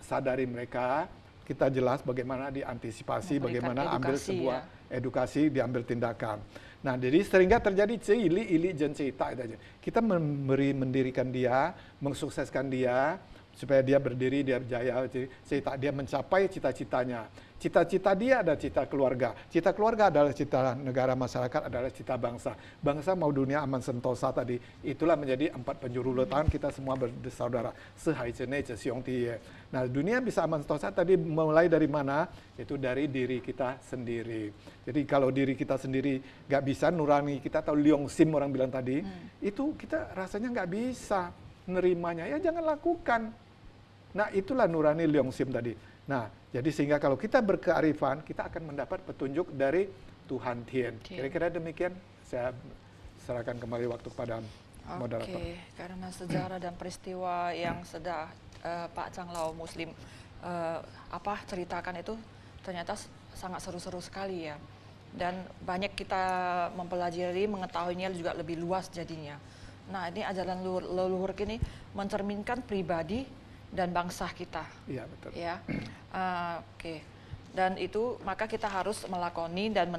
sadari mereka, kita jelas bagaimana diantisipasi, bagaimana ambil sebuah edukasi, diambil tindakan. Nah, jadi sehingga terjadi ili jen cerita itu aja. Kita mendirikan dia, mensukseskan dia, supaya dia berdiri, dia berjaya, dia mencapai cita-citanya. Cita-cita dia ada cita keluarga. Cita keluarga adalah cita negara, masyarakat adalah cita bangsa. Bangsa mau dunia aman sentosa tadi. Itulah menjadi 4 penjuru lautan, kita semua bersaudara. Sehai cenai cesiong tiye. Nah, dunia bisa aman sentosa tadi mulai dari mana? Itu dari diri kita sendiri. Jadi kalau diri kita sendiri nggak bisa nurani kita, atau liong sim orang bilang tadi, itu kita rasanya nggak bisa nerimanya. Ya jangan lakukan. Nah, itulah nurani liong sim tadi. Nah, jadi sehingga kalau kita berkearifan, kita akan mendapat petunjuk dari Tuhan Tien. Kira-kira demikian, saya serahkan kembali waktu kepada moderator. Oke, karena sejarah dan peristiwa yang sudah Pak Changlao Muslim ceritakan itu ternyata sangat seru-seru sekali ya. Dan banyak kita mempelajari, mengetahuinya juga lebih luas jadinya. Nah, ini ajaran leluhur ini mencerminkan pribadi dan bangsa kita. Iya, betul. Ya, oke. Dan itu maka kita harus melakoni dan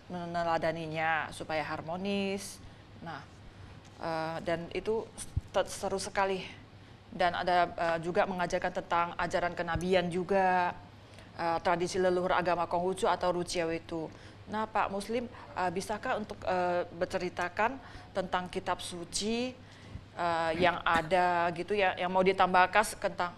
meneladaninya supaya harmonis. Nah, dan itu seru sekali. Dan ada juga mengajarkan tentang ajaran kenabian juga, tradisi leluhur agama Konghucu atau Ruciao itu. Nah, Pak Muslim, bisakah untuk berceritakan tentang kitab suci yang ada gitu ya, yang mau ditambahkan tentang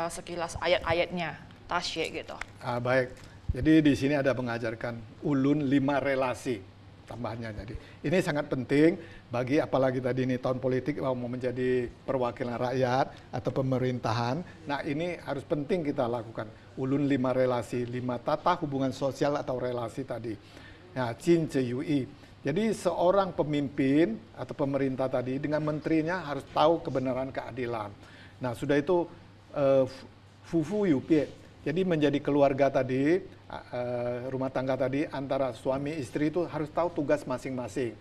sekilas ayat-ayatnya, tasye gitu. Baik, jadi di sini ada mengajarkan ulun 5 relasi tambahannya. Jadi ini sangat penting bagi apalagi tadi ini tahun politik mau menjadi perwakilan rakyat atau pemerintahan. Nah, ini harus penting kita lakukan ulun 5 relasi, 5 tata hubungan sosial atau relasi tadi. Nah, Jin Ce Yui. Jadi seorang pemimpin atau pemerintah tadi dengan menterinya harus tahu kebenaran keadilan. Nah, sudah itu fufu yupie. Jadi menjadi keluarga tadi, rumah tangga tadi antara suami istri itu harus tahu tugas masing-masing.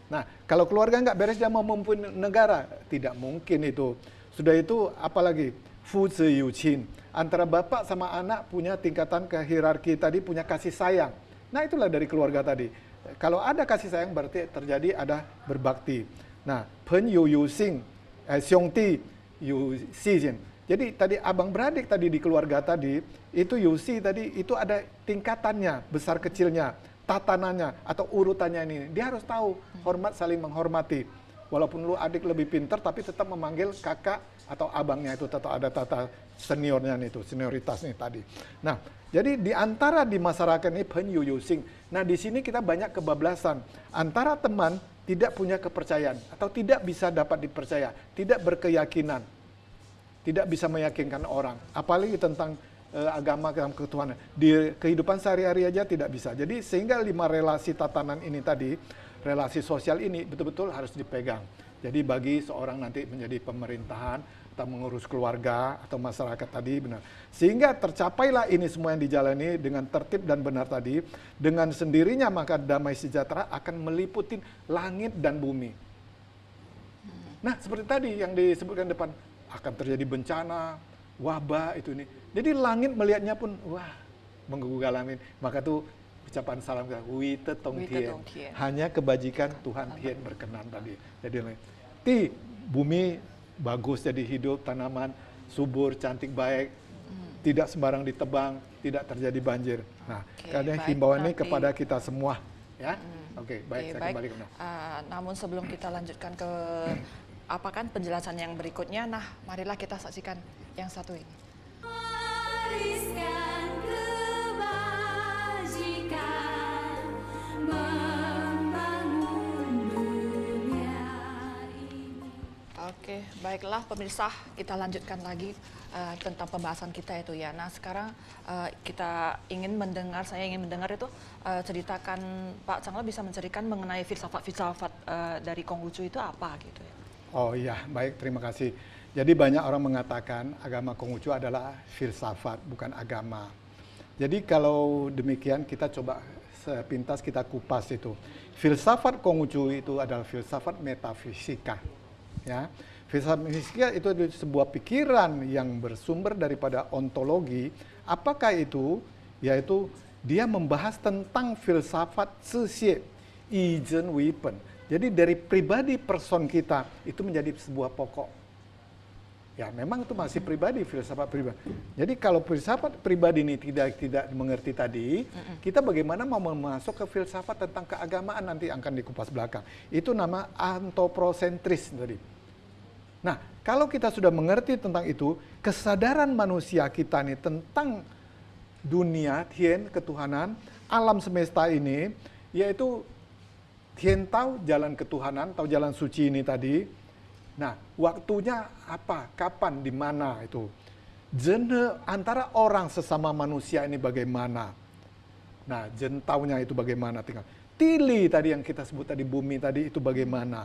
Nah, kalau keluarga nggak beres dia mau memimpin negara, tidak mungkin itu. Sudah itu apalagi fu zi yu qin. Antara bapak sama anak punya tingkatan ke hierarki tadi, punya kasih sayang. Nah, itulah dari keluarga tadi. Kalau ada kasih sayang berarti terjadi ada berbakti. Nah, pen yu yu sing, xiong ti yu si jin. Jadi tadi abang beradik tadi di keluarga tadi, itu yu si tadi itu ada tingkatannya, besar kecilnya, tatanannya atau urutannya ini. Dia harus tahu hormat saling menghormati. walaupun lu adik lebih pintar, tapi tetap memanggil kakak atau abangnya itu, tetap ada tata seniornya nih, itu senioritas nih tadi. Nah, jadi di antara di masyarakat ini penyuyusing. Nah, di sini kita banyak kebablasan antara teman tidak punya kepercayaan atau tidak bisa dapat dipercaya, tidak berkeyakinan, tidak bisa meyakinkan orang, apalagi tentang agama dalam ketuhanan. Di kehidupan sehari-hari aja tidak bisa. Jadi sehingga 5 relasi tatanan ini tadi, relasi sosial ini betul-betul harus dipegang. Jadi bagi seorang nanti menjadi pemerintahan atau mengurus keluarga atau masyarakat tadi benar. Sehingga tercapailah ini semua yang dijalani dengan tertib dan benar tadi, dengan sendirinya maka damai sejahtera akan meliputi langit dan bumi. Nah, seperti tadi yang disebutkan depan, akan terjadi bencana, wabah itu ini. Jadi langit melihatnya pun wah menggugah langit. Maka tuh ucapan salam kita, Wite Tong Tien. Hanya kebajikan Tuhan Tien berkenan tadi. Jadi ti bumi bagus jadi hidup, tanaman subur, cantik, baik. Tidak sembarang ditebang, tidak terjadi banjir. Nah, karena himbauan ini kepada kita semua, ya. Oke, baik, saya kembali ke namun sebelum kita lanjutkan ke apa kan penjelasan yang berikutnya, nah marilah kita saksikan yang satu ini. Wariskan kebajikan, membangun dunia ini. Oke, baiklah pemirsa, kita lanjutkan lagi tentang pembahasan kita itu ya. Nah sekarang saya ingin mendengar itu ceritakan, Pak Changla bisa menceritakan mengenai filsafat-filsafat dari Konghucu itu apa gitu ya. Oh iya, baik, terima kasih. Jadi banyak orang mengatakan agama Konghucu adalah filsafat, bukan agama. Jadi kalau demikian kita coba sepintas kita kupas itu. Filsafat Konghucu itu adalah filsafat metafisika. Ya, filsafat metafisika itu sebuah pikiran yang bersumber daripada ontologi. Apakah itu? Yaitu dia membahas tentang filsafat sesie, ijen wipen. Jadi dari pribadi person kita itu menjadi sebuah pokok. Ya memang itu masih pribadi, filsafat pribadi. Jadi kalau filsafat pribadi ini tidak mengerti tadi, kita bagaimana mau masuk ke filsafat tentang keagamaan nanti akan dikupas belakang. Itu nama antroposentris tadi. Nah, kalau kita sudah mengerti tentang itu, kesadaran manusia kita nih tentang dunia, Tien, ketuhanan, alam semesta ini, yaitu Tien tahu jalan ketuhanan, tahu jalan suci ini tadi. Nah, waktunya apa, kapan, di mana itu. Jene antara orang sesama manusia ini bagaimana. Nah, jen taunya itu bagaimana tinggal. Tili tadi yang kita sebut tadi, bumi tadi itu bagaimana.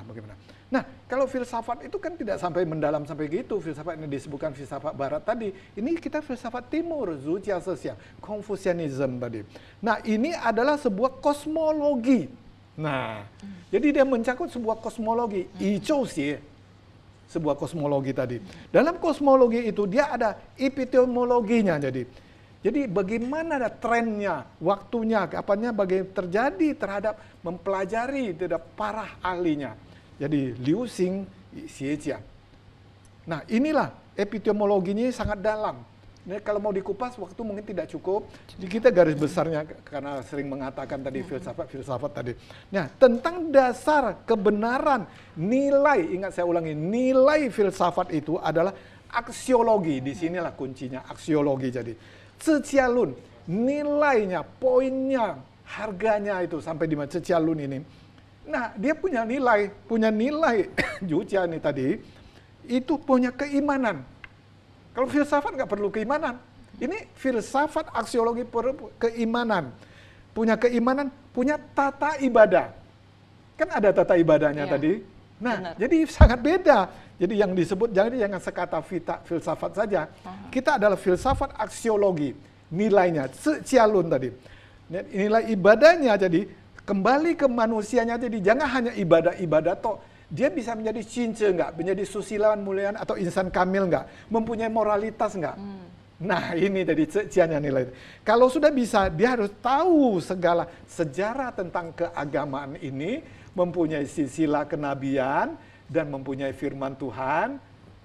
Nah, kalau filsafat itu kan tidak sampai mendalam sampai gitu. Filsafat ini disebutkan filsafat barat tadi. Ini kita filsafat timur, Zhutia Sesia, Confucianism tadi. Nah, ini adalah sebuah kosmologi. Nah, jadi dia mencakup sebuah kosmologi. Ichouxie. Sebuah kosmologi tadi. Dalam kosmologi itu dia ada epistemologinya jadi bagaimana ada trennya, waktunya, kapannya bagaimana terjadi terhadap mempelajari terhadap para ahlinya. Jadi Liu Xing, Xie Jiang. Nah, inilah epistemologinya sangat dalam. Nah, kalau mau dikupas waktu mungkin tidak cukup. Jadi kita garis besarnya karena sering mengatakan tadi filsafat tadi. Nah, tentang dasar kebenaran nilai, ingat saya ulangi, nilai filsafat itu adalah aksiologi. Di sinilah kuncinya, aksiologi jadi. Cecialun, nilainya, poinnya, harganya itu sampai di mana Cecialun ini. Nah, dia punya nilai Jucia ini tadi, itu punya keimanan. Kalau filsafat nggak perlu keimanan. Ini filsafat aksiologi perlu keimanan. Punya keimanan, punya tata ibadah. Kan ada tata ibadahnya tadi. Nah, jadi sangat beda. Jadi yang disebut, jangan sekata filsafat saja. Kita adalah filsafat aksiologi. Nilainya, cialun tadi. Nilai ibadahnya jadi kembali ke manusianya. Jadi jangan hanya ibadah-ibadah toh. Dia bisa menjadi cince nggak, menjadi susilawan mulian atau insan kamil nggak, mempunyai moralitas nggak. Nah ini tadi ciannya nilai. Kalau sudah bisa, dia harus tahu segala sejarah tentang keagamaan ini, mempunyai silsilah kenabian dan mempunyai firman Tuhan.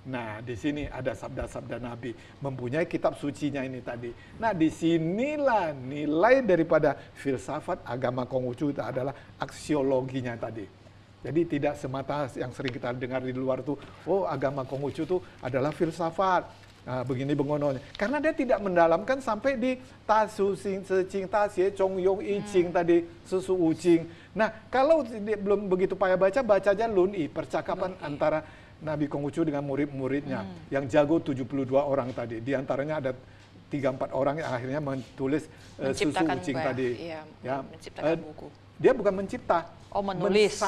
Nah di sini ada sabda-sabda Nabi, mempunyai kitab sucinya ini tadi. Nah disinilah nilai daripada filsafat agama Konghucu itu adalah aksiologinya tadi. Jadi tidak semata yang sering kita dengar di luar tuh, oh agama Konghucu itu adalah filsafat. Nah, begini bengononya. Karena dia tidak mendalamkan sampai di ta su xing se qing ta xie zhong yong yi qing tadi, susu ucing. Nah, kalau dia belum begitu payah baca aja Lun Yi, percakapan antara Nabi Konghucu dengan murid-muridnya yang jago 72 orang tadi. Di antaranya ada 3-4 orang yang akhirnya menulis susu Menciptakan ucing buku, tadi. iya, menciptakan buku. Dia bukan mencipta, Oh, menulis.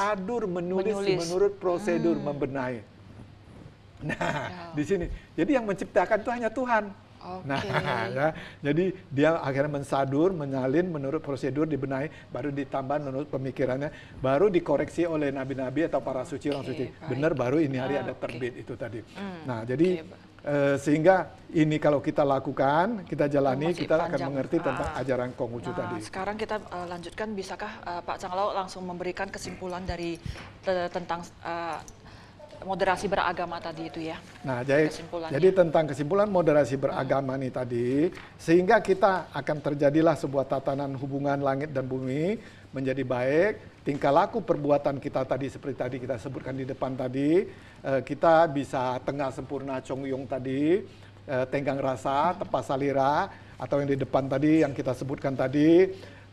menulis menurut prosedur membenahi. Nah, di sini. Jadi yang menciptakan itu hanya Tuhan. Oke. Nah, ya, jadi dia akhirnya mensadur, menyalin menurut prosedur, dibenahi, baru ditambah menurut pemikirannya, baru dikoreksi oleh nabi-nabi atau para suci orang suci. baik. Benar, baru ini hari ada Oke. terbit itu tadi. Nah, jadi Oke, sehingga ini kalau kita lakukan, kita jalani, masih kita akan panjang. mengerti tentang ajaran Konghucu Nah, tadi. sekarang kita lanjutkan, bisakah Pak Changlau langsung memberikan kesimpulan dari tentang moderasi beragama tadi itu ya? Nah, Kesimpulannya. jadi tentang kesimpulan moderasi beragama nih tadi, sehingga kita akan terjadilah sebuah tatanan hubungan langit dan bumi menjadi baik, tingkah laku perbuatan kita tadi seperti tadi kita sebutkan di depan tadi, kita bisa tengah sempurna Chong Yong tadi, tenggang rasa, tepat salira, atau yang di depan tadi yang kita sebutkan tadi,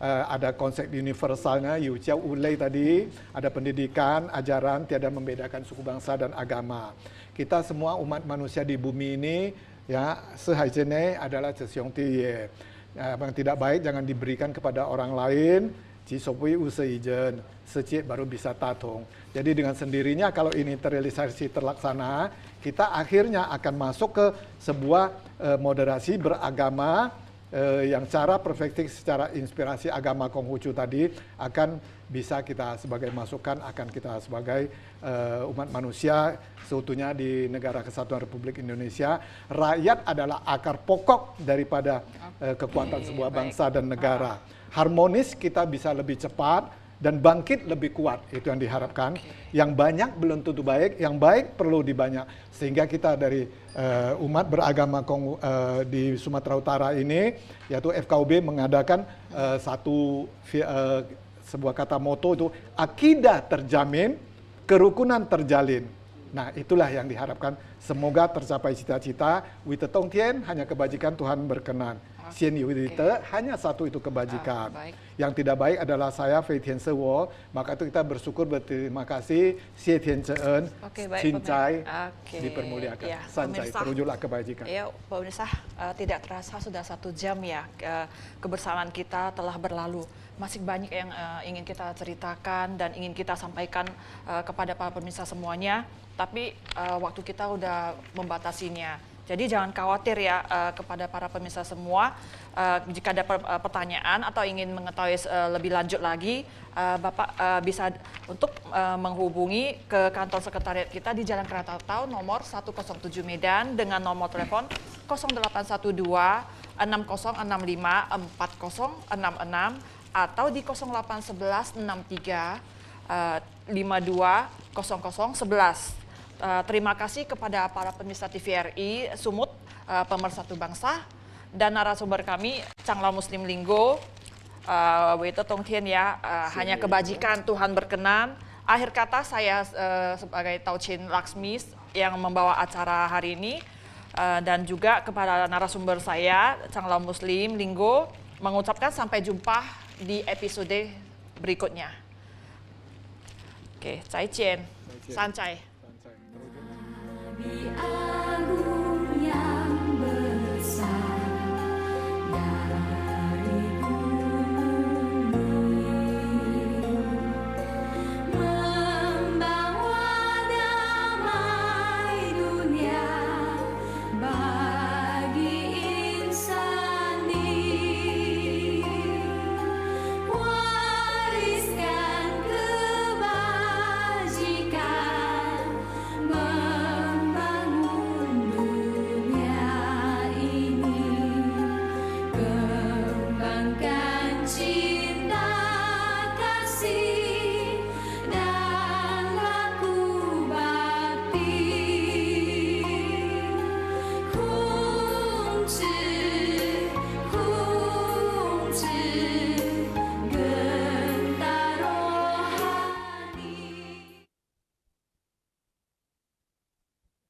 ada konsep universalnya, Yu Jiao Wu Lei tadi, ada pendidikan, ajaran, tiada membedakan suku bangsa dan agama. Kita semua umat manusia di bumi ini, ya, sehaijene adalah cesiong tiye. Yang tidak baik jangan diberikan kepada orang lain, ji sopui useijen, secik baru bisa tatong. Jadi dengan sendirinya kalau ini terrealisasi terlaksana, kita akhirnya akan masuk ke sebuah moderasi beragama yang cara perspektif secara inspirasi agama Konghucu tadi akan bisa kita sebagai masukan, akan kita sebagai umat manusia seutuhnya di Negara Kesatuan Republik Indonesia. Rakyat adalah akar pokok daripada kekuatan sebuah bangsa dan negara. Harmonis kita bisa lebih cepat dan bangkit lebih kuat, itu yang diharapkan. Yang banyak belum tentu baik, yang baik perlu dibanyak. Sehingga kita dari umat beragama di Sumatera Utara ini, yaitu FKUB mengadakan sebuah kata moto itu, akidah terjamin, kerukunan terjalin. Nah, itulah yang diharapkan. Semoga tercapai cita-cita. Wite Tong Tien, hanya kebajikan Tuhan berkenan. Sien Wite, hanya satu itu kebajikan. Baik. Yang tidak baik adalah saya, Fei Tian Sewo. Maka itu kita bersyukur, berterima kasih. Xie Tian Ceen, Oke, baik, cincai, Oke. dipermuliakan. Ya, Sancai, pemirsa. terwujudlah kebajikan. Ya, Pak Unisa, tidak terasa sudah 1 jam ya kebersamaan kita telah berlalu. Masih banyak yang ingin kita ceritakan dan ingin kita sampaikan kepada para pemirsa semuanya, tapi waktu kita udah membatasinya. Jadi jangan khawatir ya kepada para pemirsa semua. Jika ada pertanyaan atau ingin mengetahui lebih lanjut lagi, Bapak bisa untuk menghubungi ke kantor sekretariat kita di Jalan Krakatau nomor 107 Medan dengan nomor telepon 0812 6065 4066 atau di 0811 63 52 0011. Terima kasih kepada para pemirsa TVRI Sumut, Pemersatu Bangsa, dan narasumber kami Changlau Muslim Linggo, Wite Tong Tien ya, hanya kebajikan Tuhan berkenan. Akhir kata saya sebagai Tauchin Laksmi yang membawa acara hari ini, dan juga kepada narasumber saya Changlau Muslim Linggo mengucapkan sampai jumpa di episode berikutnya. Oke, 再见， 再见。 sancai. Sancai. Nabi